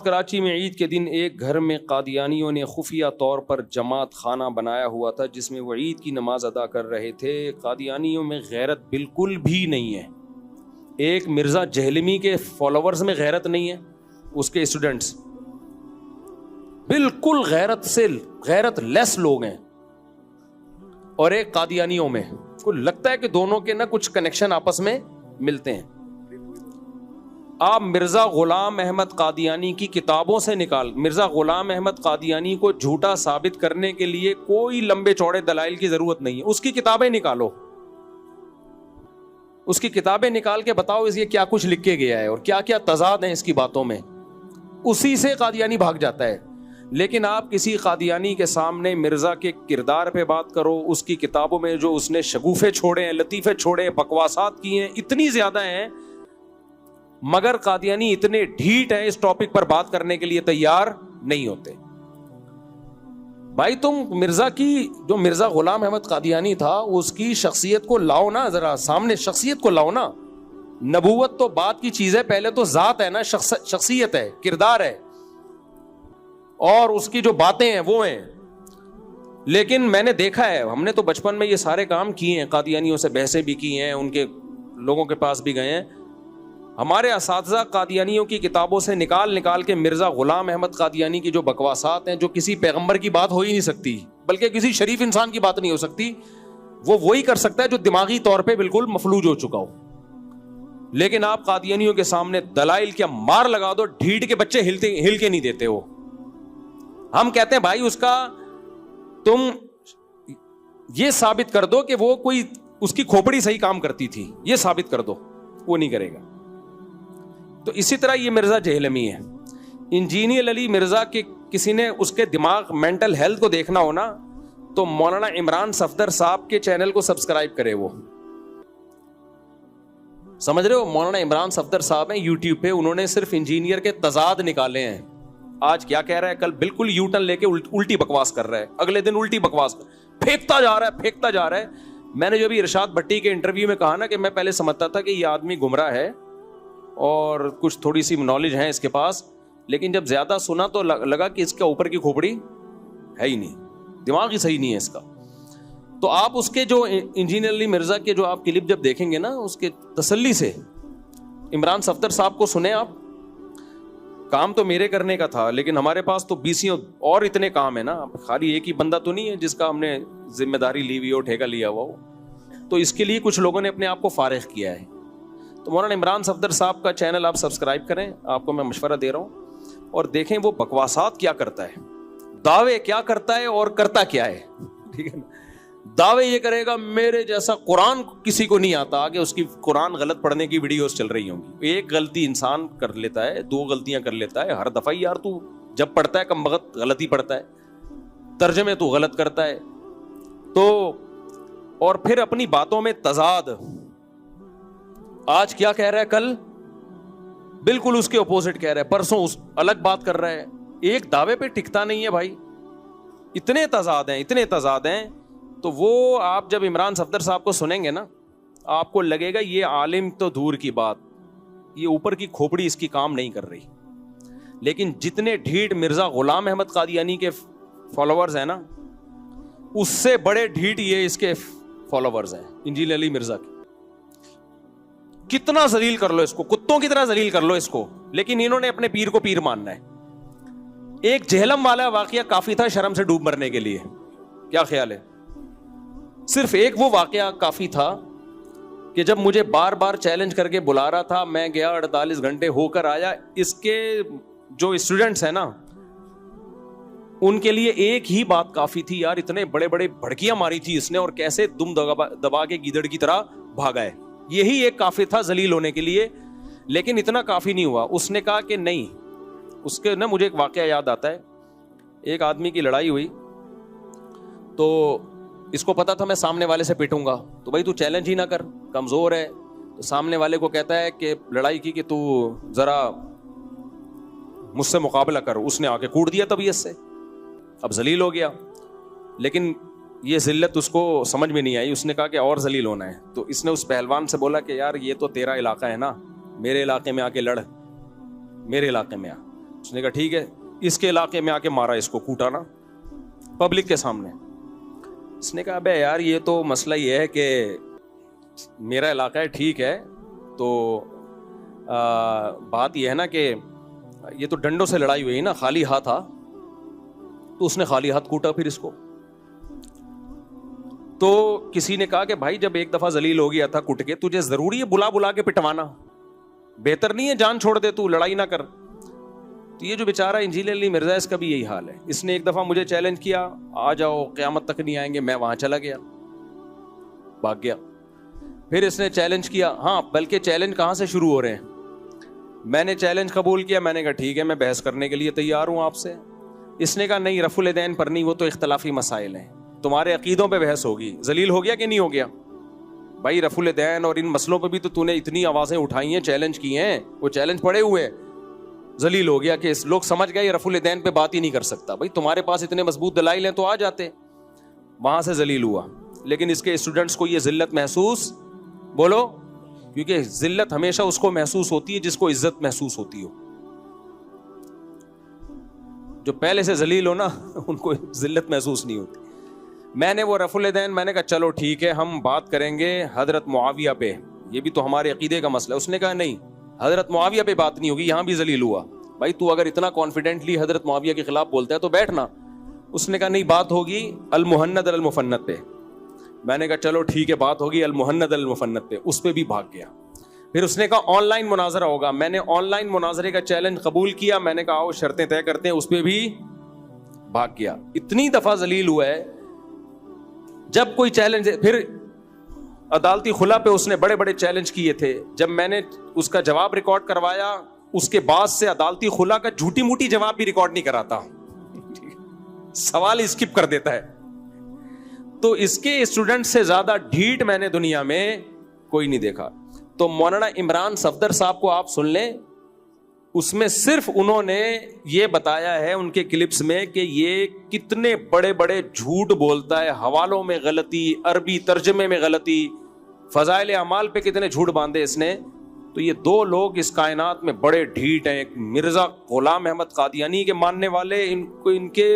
کراچی میں عید کے دن ایک گھر میں قادیانیوں نے خفیہ طور پر جماعت خانہ بنایا ہوا تھا جس میں وہ عید کی نماز ادا کر رہے تھے۔ قادیانیوں میں غیرت بالکل بھی نہیں ہے۔ ایک مرزا جہلمی کے فالوورز میں غیرت نہیں ہے، اس کے اسٹوڈنٹس بالکل غیرت لیس لوگ ہیں، اور ایک قادیانیوں میں کو لگتا ہے کہ دونوں کے نہ کچھ کنیکشن آپس میں ملتے ہیں۔ آپ مرزا غلام احمد قادیانی کی کتابوں سے مرزا غلام احمد قادیانی کو جھوٹا ثابت کرنے کے لیے کوئی لمبے چوڑے دلائل کی ضرورت نہیں ہے۔ اس کی کتابیں نکالو، اس کی کتابیں نکال کے بتاؤ اس یہ کیا کچھ لکھ کے گیا ہے اور کیا کیا تضاد ہیں اس کی باتوں میں، اسی سے قادیانی بھاگ جاتا ہے۔ لیکن آپ کسی قادیانی کے سامنے مرزا کے کردار پہ بات کرو، اس کی کتابوں میں جو اس نے شگوفے چھوڑے ہیں، لطیفے چھوڑے ہیں، بکواسات کی ہیں، اتنی زیادہ ہیں، مگر قادیانی اتنے ڈھیٹ ہیں اس ٹاپک پر بات کرنے کے لیے تیار نہیں ہوتے۔ بھائی تم مرزا غلام احمد قادیانی تھا، اس کی شخصیت کو لاؤ نا، ذرا سامنے شخصیت کو لاؤ نا۔ نبوت تو بات کی چیز ہے، پہلے تو ذات ہے نا، شخصیت ہے، کردار ہے، اور اس کی جو باتیں ہیں وہ ہیں۔ لیکن میں نے دیکھا ہے، ہم نے تو بچپن میں یہ سارے کام کیے ہیں، قادیانیوں سے بحثیں بھی کی ہیں، ان کے لوگوں کے پاس بھی گئے ہیں۔ ہمارے اساتذہ قادیانیوں کی کتابوں سے نکال کے مرزا غلام احمد قادیانی کی جو بکواسات ہیں، جو کسی پیغمبر کی بات ہو ہی نہیں سکتی، بلکہ کسی شریف انسان کی بات نہیں ہو سکتی، وہ وہی کر سکتا ہے جو دماغی طور پہ بالکل مفلوج ہو چکا ہو۔ لیکن آپ قادیانیوں کے سامنے دلائل کیا مار لگا دو، ڈھیٹ کے بچے ہل کے نہیں دیتے ہو۔ ہم کہتے ہیں بھائی تم یہ ثابت کر دو کہ وہ کوئی اس کی کھوپڑی صحیح کام کرتی تھی، یہ ثابت کر دو، وہ نہیں کرے گا۔ تو اسی طرح یہ مرزا جہلمی ہے، انجینئر علی مرزا کے کسی نے اس کے دماغ مینٹل ہیلتھ کو دیکھنا ہو نا تو مولانا عمران صفدر صاحب کے چینل کو سبسکرائب کرے۔ وہ سمجھ رہے ہو، مولانا عمران صفدر صاحب ہیں یوٹیوب پہ، انہوں نے صرف انجینئر کے تضاد نکالے ہیں۔ آج کیا کہہ رہا ہے، کل بالکل یو ٹرن لے کے الٹی بکواس کر رہا ہے، اگلے دن الٹی بکواس پھینکتا جا رہا ہے۔ میں نے جو بھی ارشاد بھٹی کے انٹرویو میں کہا نا کہ میں پہلے سمجھتا تھا کہ یہ آدمی گمراہ ہے اور کچھ تھوڑی سی نالج ہے اس کے پاس، لیکن جب زیادہ سنا تو لگا کہ اس کے اوپر کی کھوپڑی ہے ہی نہیں، دماغ ہی صحیح نہیں ہے اس کا۔ تو آپ اس کے جو انجینئر علی مرزا کے جو آپ کلپ جب دیکھیں گے نا، اس کے تسلی سے عمران صفدر صاحب کو سنیں آپ۔ کام تو میرے کرنے کا تھا، لیکن ہمارے پاس تو بیسیوں اور اتنے کام ہے نا، خالی ایک ہی بندہ تو نہیں ہے جس کا ہم نے ذمہ داری لی ہوئی ہو، ٹھیکہ لیا ہوا ہو۔ تو اس کے لیے کچھ لوگوں نے اپنے آپ کو فارغ کیا ہے۔ تو مولانا عمران صفدر صاحب کا چینل آپ سبسکرائب کریں، آپ کو میں مشورہ دے رہا ہوں، اور دیکھیں وہ بکواسات کیا کرتا ہے، دعوے کیا کرتا ہے اور کرتا کیا ہے، ٹھیک ہے نا۔ دعوے یہ کرے گا میرے جیسا قرآن کسی کو نہیں آتا، کہ اس کی قرآن غلط پڑھنے کی ویڈیوز چل رہی ہوں گی، ایک غلطی انسان کر لیتا ہے، دو غلطیاں کر لیتا ہے ہر دفعہ، یار تو جب پڑھتا ہے کم وقت غلطی پڑھتا ہے، ترجمے تو غلط کرتا ہے، تو اور پھر اپنی باتوں میں تضاد، آج کیا کہہ رہا ہے کل بالکل اس کے اپوزٹ کہہ رہا ہے، پرسوں الگ بات کر رہا ہے، ایک دعوے پہ ٹکتا نہیں ہے بھائی، اتنے تضاد ہیں۔ تو وہ آپ جب عمران صفدر صاحب کو سنیں گے نا، آپ کو لگے گا یہ عالم تو دور کی بات، یہ اوپر کی کھوپڑی اس کی کام نہیں کر رہی۔ لیکن جتنے ڈھیٹ مرزا غلام احمد قادیانی کے فالوورز ہیں نا، اس سے بڑے ڈھیٹ یہ اس کے فالوورز ہیں انجینئر علی مرزا کے۔ کتنا ذلیل کر لو اس کو، کتوں کی طرح ذلیل کر لو اس کو، لیکن انہوں نے اپنے پیر کو پیر ماننا ہے۔ ایک جہلم والا واقعہ کافی تھا شرم سے ڈوب مرنے کے لیے، کیا خیال ہے؟ صرف ایک وہ واقعہ کافی تھا کہ جب مجھے بار بار چیلنج کر کے بلا رہا تھا، میں گیا، 48 گھنٹے ہو کر آیا، اس کے جو اسٹوڈنٹس ہیں نا ان کے لیے ایک ہی بات کافی تھی، یار اتنے بڑے بڑے بھڑکیاں ماری تھی اس نے، اور کیسے دم دبا کے گیدڑ کی طرح بھاگا ہے، یہی ایک کافی تھا ذلیل ہونے کے لیے۔ لیکن اتنا کافی نہیں ہوا، اس نے کہا کہ نہیں، اس کے نا مجھے ایک واقعہ یاد آتا ہے، ایک آدمی کی لڑائی ہوئی، تو اس کو پتا تھا میں سامنے والے سے پیٹوں گا، تو بھائی تو چیلنج ہی نہ کر، کمزور ہے، تو سامنے والے کو کہتا ہے کہ لڑائی کی کہ تو ذرا مجھ سے مقابلہ کر، اس نے آ کے کوڑ دیا طبیعت سے، اب ذلیل ہو گیا، لیکن یہ ذلت اس کو سمجھ میں نہیں آئی، اس نے کہا کہ اور ذلیل ہونا ہے، تو اس نے اس پہلوان سے بولا کہ یار یہ تو تیرا علاقہ ہے نا، میرے علاقے میں آ کے لڑ، میرے علاقے میں آ۔ اس نے کہا ٹھیک ہے, اس کے علاقے میں آ کے مارا, اس کو کوٹا نا پبلک کے سامنے. اس نے کہا ابے یار یہ تو مسئلہ یہ ہے کہ میرا علاقہ ہے, ٹھیک ہے, تو بات یہ ہے نا کہ یہ تو ڈنڈوں سے لڑائی ہوئی نا, خالی ہاتھ تھا, تو اس نے خالی ہاتھ کوٹا پھر اس کو. تو کسی نے کہا کہ بھائی جب ایک دفعہ ذلیل ہو گیا تھا کٹ کے, تجھے ضروری ہے بلا بلا کے پٹوانا؟ بہتر نہیں ہے جان چھوڑ دے, تو لڑائی نہ کر. تو یہ جو بیچارہ انجینئر علی مرزا, اس کا بھی یہی حال ہے. اس نے ایک دفعہ مجھے چیلنج کیا, آ جاؤ قیامت تک نہیں آئیں گے. میں وہاں چلا گیا, بھاگ گیا. پھر اس نے چیلنج کیا, ہاں بلکہ چیلنج کہاں سے شروع ہو رہے ہیں. میں نے چیلنج قبول کیا, میں نے کہا ٹھیک ہے میں بحث کرنے کے لیے تیار ہوں آپ سے. اس نے کہا نہیں, رفع الیدین پر نہیں, وہ تو اختلافی مسائل ہیں, تمہارے عقیدوں پہ بحث ہوگی. ذلیل ہو گیا کہ نہیں ہو گیا بھائی؟ رفع الیدین اور ان مسئلوں پہ بھی تو نے اتنی آوازیں اٹھائی ہیں, چیلنج کی ہیں, وہ چیلنج پڑے ہوئے ہیں. ذلیل ہو گیا کہ لوگ سمجھ گئے یہ رفع الیدین پہ بات ہی نہیں کر سکتا. بھائی تمہارے پاس اتنے مضبوط دلائل ہیں تو آ جاتے. وہاں سے ذلیل ہوا. لیکن اس کے اسٹوڈنٹس کو یہ ذلت محسوس, بولو, کیونکہ ذلت ہمیشہ اس کو محسوس ہوتی ہے جس کو عزت محسوس ہوتی ہو. جو پہلے سے ذلیل ہو نا ان کو ذلت محسوس نہیں ہوتی. میں نے وہ رفع الیدین, میں نے کہا چلو ٹھیک ہے ہم بات کریں گے حضرت معاویہ پہ, یہ بھی تو ہمارے عقیدے کا مسئلہ ہے. اس نے کہا نہیں, حضرت معاویہ پہ بات نہیں ہوگی, یہاں بھی ذلیل ہوا. بھائی تو اگر اتنا کانفیڈنٹلی حضرت معاویہ کے خلاف بولتا ہے تو بیٹھنا. اس نے کہا نہیں, بات ہوگی المہند المفند پہ. میں نے کہا چلو ٹھیک ہے بات ہوگی المہند المفند پہ. اس پہ بھی بھاگ گیا. پھر اس نے کہا آن لائن مناظرہ ہوگا. میں نے آن لائن مناظرے کا چیلنج قبول کیا. میں نے کہا آؤ شرطیں طے کرتے ہیں. اس پہ بھی بھاگ گیا. اتنی دفعہ ذلیل ہوا ہے. جب کوئی چیلنج, پھر عدالتی خلا پہ اس نے بڑے بڑے چیلنج کیے تھے. جب میں نے اس کا جواب ریکارڈ کروایا, اس کے بعد سے عدالتی خلا کا جھوٹی موٹی جواب بھی ریکارڈ نہیں کراتا, سوال اسکپ کر دیتا ہے. تو اس کے اسٹوڈنٹ سے زیادہ ڈھیٹ میں نے دنیا میں کوئی نہیں دیکھا. تو مولانا عمران صفدر صاحب کو آپ سن لیں, اس میں صرف انہوں نے یہ بتایا ہے ان کے کلپس میں کہ یہ کتنے بڑے بڑے جھوٹ بولتا ہے. حوالوں میں غلطی, عربی ترجمے میں غلطی, فضائل اعمال پہ کتنے جھوٹ باندھے اس نے. تو یہ دو لوگ اس کائنات میں بڑے ڈھیٹ ہیں. ایک مرزا غلام احمد قادیانی کے ماننے والے, ان کو ان کے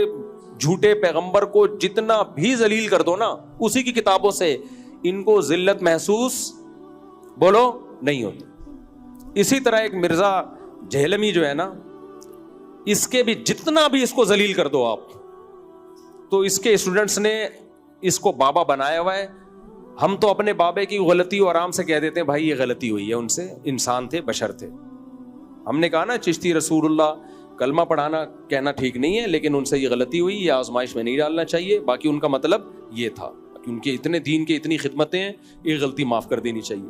جھوٹے پیغمبر کو جتنا بھی ذلیل کر دو نا اسی کی کتابوں سے, ان کو ذلت محسوس بولو نہیں ہوتی. اسی طرح ایک مرزا جہلمی جو ہے نا, اس کے بھی جتنا بھی اس کو ذلیل کر دو آپ, تو اس کے اسٹوڈنٹس نے اس کو بابا بنایا ہوا ہے. ہم تو اپنے بابے کی غلطی و آرام سے کہہ دیتے ہیں بھائی یہ غلطی ہوئی ہے ان سے, انسان تھے, بشر تھے. ہم نے کہا نا چشتی رسول اللہ کلمہ پڑھانا کہنا ٹھیک نہیں ہے, لیکن ان سے یہ غلطی ہوئی, یہ آزمائش میں نہیں ڈالنا چاہیے. باقی ان کا مطلب یہ تھا کہ ان کے اتنے دین کے اتنی خدمتیں ہیں, یہ غلطی معاف کر دینی چاہیے.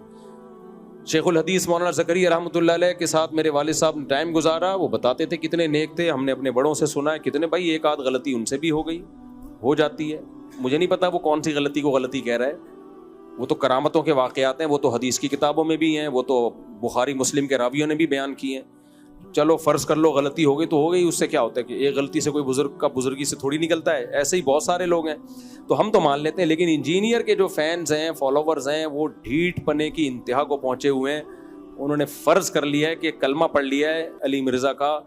شیخ الحدیث مولانا زکریا رحمۃ اللہ علیہ کے ساتھ میرے والد صاحب نے ٹائم گزارا. وہ بتاتے تھے کتنے نیک تھے. ہم نے اپنے بڑوں سے سنا ہے کتنے, بھائی ایک آدھ غلطی ان سے بھی ہو گئی, ہو جاتی ہے. مجھے نہیں پتا وہ کون سی غلطی کو غلطی کہہ رہا ہے. وہ تو کرامتوں کے واقعات ہیں, وہ تو حدیث کی کتابوں میں بھی ہیں, وہ تو بخاری مسلم کے راویوں نے بھی بیان کی ہیں. چلو فرض کر لو غلطی ہو گئی تو ہو گئی, اس سے کیا ہوتا ہے کہ ایک غلطی سے کوئی بزرگ کا بزرگی سے تھوڑی نکلتا ہے. ایسے ہی بہت سارے لوگ ہیں تو ہم تو مان لیتے ہیں. لیکن انجینئر کے جو فینز ہیں, فالوورز ہیں, وہ ڈھیٹ پنے کی انتہا کو پہنچے ہوئے ہیں. انہوں نے فرض کر لیا ہے کہ کلمہ پڑھ لیا ہے علی مرزا کا,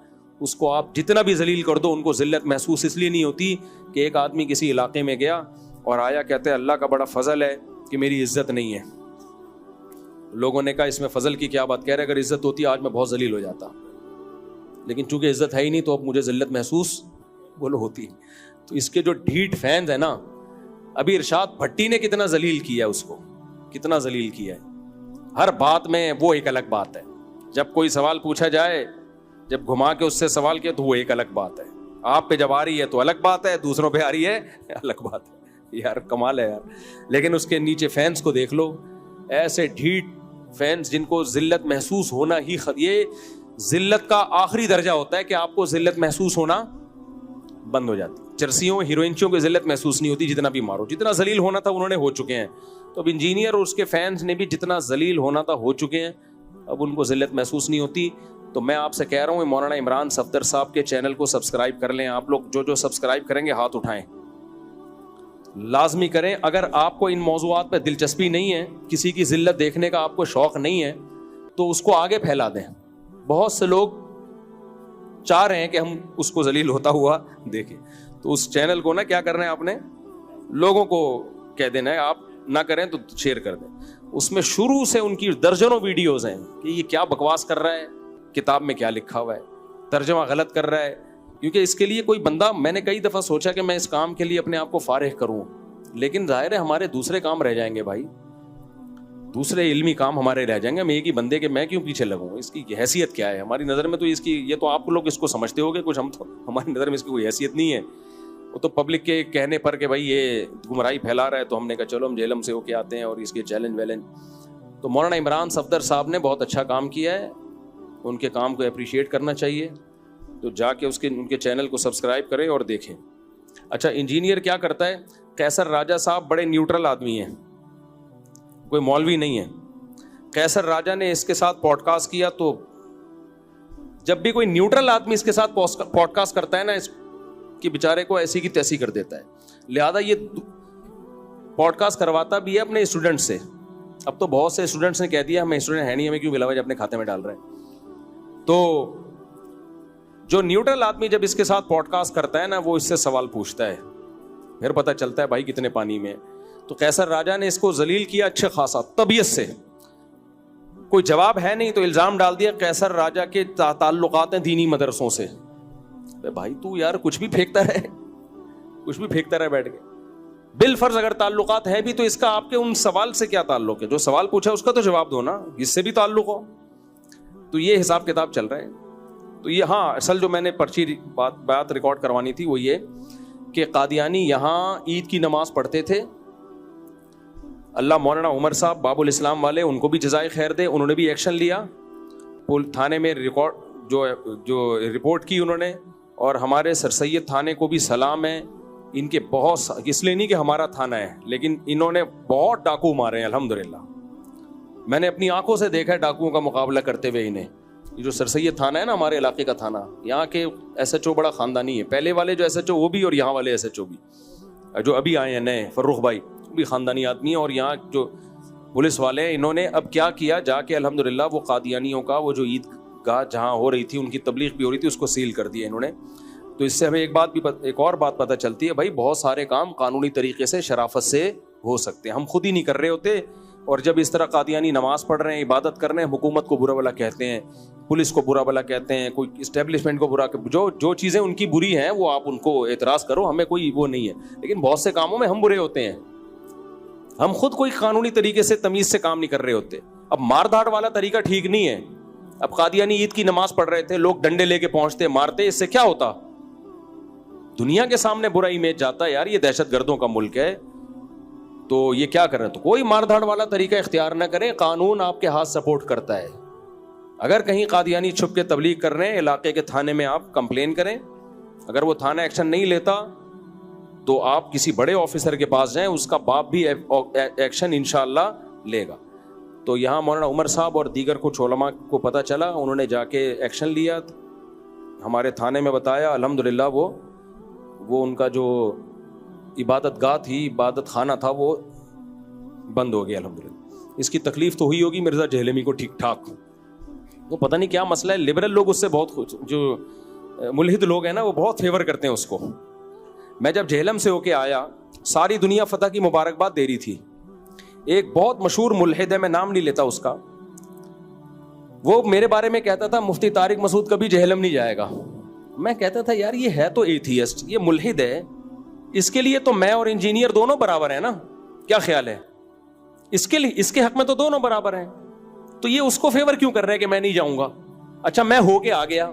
اس کو آپ جتنا بھی ذلیل کر دو ان کو ذلت محسوس اس لیے نہیں ہوتی کہ ایک آدمی کسی علاقے میں گیا اور آیا, کہتے ہیں اللہ کا بڑا فضل ہے کہ میری عزت نہیں ہے. لوگوں نے کہا اس میں فضل کی کیا بات کہہ رہے, اگر عزت ہوتی آج میں بہت ذلیل ہو جاتا, لیکن چونکہ عزت ہے ہی نہیں تو اب مجھے ذلت محسوس بولو ہوتی. تو اس کے جو ڈھیٹ فینز ہیں نا, ابھی ارشاد بھٹی نے کتنا ذلیل کیا ہے اس کو, کتنا ذلیل کیا ہے. ہر بات میں وہ ایک الگ بات ہے. جب کوئی سوال پوچھا جائے, جب گھما کے اس سے سوال کیا تو وہ ایک الگ بات ہے. آپ پہ جب آ رہی ہے تو الگ بات ہے, دوسروں پہ آ رہی ہے الگ بات ہے. یار کمال ہے یار. لیکن اس کے نیچے فینس کو دیکھ لو, ایسے ڈھیٹ فینس جن کو ذلت محسوس ہونا ہی یہ ذلت کا آخری درجہ ہوتا ہے کہ آپ کو ذلت محسوس ہونا بند ہو جاتی. چرسیوں ہیروئنچوں کو ذلت محسوس نہیں ہوتی, جتنا بھی مارو. جتنا ذلیل ہونا تھا انہوں نے ہو چکے ہیں. تو اب انجینئر اور اس کے فینس نے بھی جتنا ذلیل ہونا تھا ہو چکے ہیں, اب ان کو ذلت محسوس نہیں ہوتی. تو میں آپ سے کہہ رہا ہوں مولانا عمران صفدر صاحب کے چینل کو سبسکرائب کر لیں. آپ لوگ جو سبسکرائب کریں گے ہاتھ اٹھائیں, لازمی کریں. اگر آپ کو ان موضوعات پہ دلچسپی نہیں ہے, کسی کی ذلت دیکھنے کا آپ کو شوق نہیں ہے, تو اس کو آگے پھیلا دیں. بہت سے لوگ چاہ رہے ہیں کہ ہم اس کو ذلیل ہوتا ہوا دیکھیں. تو اس چینل کو نا کیا کرنا ہے آپ نے, لوگوں کو کہہ دینا ہے, آپ نہ کریں تو شیئر کر دیں. اس میں شروع سے ان کی درجنوں ویڈیوز ہیں کہ یہ کیا بکواس کر رہا ہے, کتاب میں کیا لکھا ہوا ہے, ترجمہ غلط کر رہا ہے. کیونکہ اس کے لیے کوئی بندہ, میں نے کئی دفعہ سوچا کہ میں اس کام کے لیے اپنے آپ کو فارغ کروں, لیکن ظاہر ہے ہمارے دوسرے کام رہ جائیں گے بھائی, دوسرے علمی کام ہمارے رہ جائیں گے. ہم ایک ہی بندے کے میں کیوں پیچھے لگوں, اس کی حیثیت کیا ہے ہماری نظر میں؟ تو اس کی, یہ تو آپ لوگ اس کو سمجھتے ہوگے کچھ, ہم تو ہماری نظر میں اس کی کوئی حیثیت نہیں ہے. وہ تو پبلک کے کہنے پر کہ بھائی یہ گمراہی پھیلا رہا ہے, تو ہم نے کہا چلو ہم جہلم سے ہو کے آتے ہیں اور اس کے چیلنج ویلنج. تو مولانا عمران صفدر صاحب نے بہت اچھا کام کیا ہے, ان کے کام کو اپریشیٹ کرنا چاہیے. تو جا کے ان کے چینل کو سبسکرائب کریں اور دیکھیں. اچھا, انجینئر کیا کرتا ہے؟ قیصر راجہ صاحب بڑے نیوٹرل آدمی ہیں, کوئی مولوی نہیں ہے. قیصر راجہ نے اس کے ساتھ پوڈ کاسٹ کیا, تو جب بھی کوئی نیوٹرل آدمی اس کے ساتھ پوڈ کاسٹ کرتا ہے نا, اس کی بیچارے کو ایسی کی تیسی کر دیتا ہے. لہذا یہ پوڈ کاسٹ کرواتا بھی ہے اپنے اسٹوڈنٹ سے. اب تو بہت سے اسٹوڈنٹس نے کہہ دیا ہمیں اسٹوڈنٹ ہے نہیں, ہمیں کیوں ملا ہوا اپنے کھاتے میں ڈال رہے ہیں. تو جو نیوٹرل آدمی جب اس کے ساتھ پوڈ کاسٹ کرتا ہے نا, وہ اس سے سوال پوچھتا ہے, پھر پتہ چلتا ہے بھائی کتنے پانی میں. تو قیصر راجہ نے اس کو ذلیل کیا اچھا خاصا طبیعت سے, کوئی جواب ہے نہیں, تو الزام ڈال دیا قیصر راجہ کے تعلقات ہیں دینی مدرسوں سے. بھائی تو یار کچھ بھی پھینکتا رہے بیٹھ کے. بالفرض اگر تعلقات ہیں بھی تو اس کا آپ کے ان سوال سے کیا تعلق ہے؟ جو سوال پوچھا اس کا تو جواب دو نا, اس سے بھی تعلق ہو. تو یہ حساب کتاب چل رہا ہے. تو یہ ہاں, اصل جو میں نے پرچی بات ریکارڈ کروانی تھی وہ یہ کہ قادیانی یہاں عید کی نماز پڑھتے تھے. اللہ مولانا عمر صاحب باب الاسلام والے, ان کو بھی جزائے خیر دے, انہوں نے بھی ایکشن لیا, تھانے میں ریکارڈ جو رپورٹ کی انہوں نے. اور ہمارے سر سید تھانے کو بھی سلام ہے, ان کے بہت, اس لیے نہیں کہ ہمارا تھانہ ہے, لیکن انہوں نے بہت ڈاکو مارے ہیں الحمدللہ. میں نے اپنی آنکھوں سے دیکھا ہے ڈاکوؤں کا مقابلہ کرتے ہوئے انہیں. یہ جو سر سید تھانہ ہے نا ہمارے علاقے کا تھانہ, یہاں کے ایس ایچ او بڑا خاندانی ہے. پہلے والے جو ایس ایچ او وہ بھی, اور یہاں والے ایس ایچ او بھی, جو ابھی آئے ہیں نئے فروخ بھائی, بھی خاندانی آدمی ہیں. اور یہاں جو پولیس والے ہیں, انہوں نے اب کیا کیا, جا کے الحمدللہ وہ قادیانیوں کا وہ جو عید گاہ جہاں ہو رہی تھی, ان کی تبلیغ بھی ہو رہی تھی, اس کو سیل کر دیا انہوں نے. تو اس سے ہمیں ایک اور بات پتہ چلتی ہے, بھائی بہت سارے کام قانونی طریقے سے شرافت سے ہو سکتے ہیں, ہم خود ہی نہیں کر رہے ہوتے. اور جب اس طرح قادیانی نماز پڑھ رہے ہیں, عبادت کر رہے ہیں, حکومت کو برا بلا کہتے ہیں, پولیس کو برا بلا کہتے ہیں, کوئی اسٹیبلشمنٹ کو برا, جو چیزیں ان کی بری ہیں وہ آپ ان کو اعتراض کرو, ہمیں کوئی وہ نہیں ہے. لیکن بہت سے کاموں میں ہم برے ہوتے ہیں, ہم خود کوئی قانونی طریقے سے تمیز سے کام نہیں کر رہے ہوتے. اب مار دھاڑ والا طریقہ ٹھیک نہیں ہے. اب قادیانی عید کی نماز پڑھ رہے تھے, لوگ ڈنڈے لے کے پہنچتے, مارتے, اس سے کیا ہوتا؟ دنیا کے سامنے برا امیج جاتا ہے, یار یہ دہشت گردوں کا ملک ہے. تو یہ کیا کر رہے ہیں؟ تو کوئی مار دھاڑ والا طریقہ اختیار نہ کریں, قانون آپ کے ہاتھ سپورٹ کرتا ہے. اگر کہیں قادیانی چھپ کے تبلیغ کر رہے ہیں, علاقے کے تھانے میں آپ کمپلین کریں. اگر وہ تھانہ ایکشن نہیں لیتا تو آپ کسی بڑے آفیسر کے پاس جائیں, اس کا باپ بھی ایکشن انشاءاللہ لے گا. تو یہاں مولانا عمر صاحب اور دیگر کچھ علماء کو پتہ چلا, انہوں نے جا کے ایکشن لیا, ہمارے تھانے میں بتایا, الحمدللہ وہ ان کا جو عبادت گاہ تھی, عبادت خانہ تھا, وہ بند ہو گیا الحمدللہ. اس کی تکلیف تو ہوئی ہوگی مرزا جہلمی کو ٹھیک ٹھاک, وہ پتہ نہیں کیا مسئلہ ہے, لبرل لوگ اس سے بہت, جو ملحد لوگ ہیں نا وہ بہت فیور کرتے ہیں اس کو. میں جب جہلم سے ہو کے آیا, ساری دنیا فتح کی مبارکباد دے رہی تھی. ایک بہت مشہور ملحد ہے, میں نام نہیں لیتا اس کا, وہ میرے بارے میں کہتا تھا مفتی طارق مسعود کبھی جہلم نہیں جائے گا. میں کہتا تھا یار یہ ہے تو ایتھیسٹ, یہ ملحد ہے, اس کے لیے تو میں اور انجینئر دونوں برابر ہیں نا, کیا خیال ہے؟ اس کے حق میں تو دونوں برابر ہیں. تو یہ اس کو فیور کیوں کر رہا ہے کہ میں نہیں جاؤں گا؟ اچھا میں ہو کے آ گیا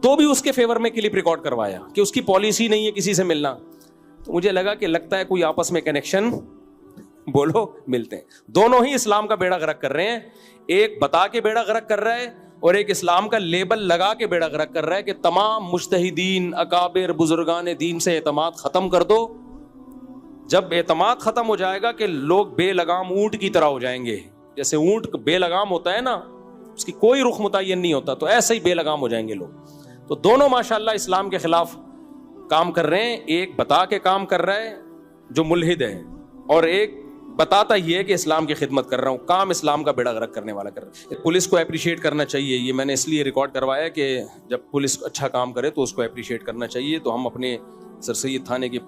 تو بھی اس کے فیور میں کلپ ریکارڈ کروایا کہ اس کی پالیسی نہیں ہے کسی سے ملنا. تو مجھے لگا کہ لگتا ہے کوئی آپس میں کنیکشن بولو ملتے ہیں. دونوں ہی اسلام کا بیڑا غرق کر رہے ہیں, ایک بتا کے بیڑا غرق کر رہا ہے اور ایک اسلام کا لیبل لگا کے بیڑا غرق کر رہا ہے کہ تمام مجتہدین اکابر بزرگان دین سے اعتماد ختم کر دو. جب اعتماد ختم ہو جائے گا کہ لوگ بے لگام اونٹ کی طرح ہو جائیں گے, جیسے اونٹ بے لگام ہوتا ہے نا, اس کی کوئی رخ متعین نہیں ہوتا, تو ایسے ہی بے لگام ہو جائیں گے لوگ. تو دونوں ماشاءاللہ اسلام کے خلاف کام کر رہے ہیں, ایک بتا کے کام کر رہا ہے جو ملحد ہے, اور ایک بتاتا ہی ہے کہ اسلام کی خدمت کر رہا ہوں, کام اسلام کا بیڑا غرق کرنے والا کر رہا ہے. پولیس کو اپریشیٹ کرنا چاہیے, یہ میں نے اس لیے ریکارڈ کروایا کہ جب پولیس اچھا کام کرے تو اس کو اپریشیٹ کرنا چاہیے. تو ہم اپنے سر سید تھانے کی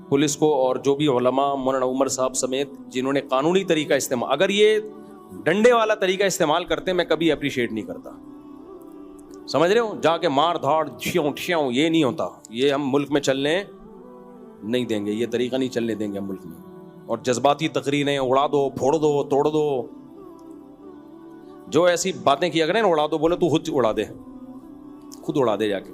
پولیس کو اور جو بھی علماء, مولانا عمر صاحب سمیت جنہوں نے قانونی طریقہ استعمال, اگر یہ ڈنڈے والا طریقہ استعمال کرتے میں کبھی اپریشیٹ نہیں کرتا. سمجھ رہے ہو, جا کے مار دھاڑ ٹھیوں ٹھیوں یہ نہیں ہوتا, یہ ہم ملک میں چلنے نہیں دیں گے, یہ طریقہ نہیں چلنے دیں گے ہم ملک میں. اور جذباتی تقریریں اڑا دو, پھوڑ دو, توڑ دو, جو ایسی باتیں کیا کریں اڑا دو, بولے تو خود اڑا دے, خود اڑا دے جا کے.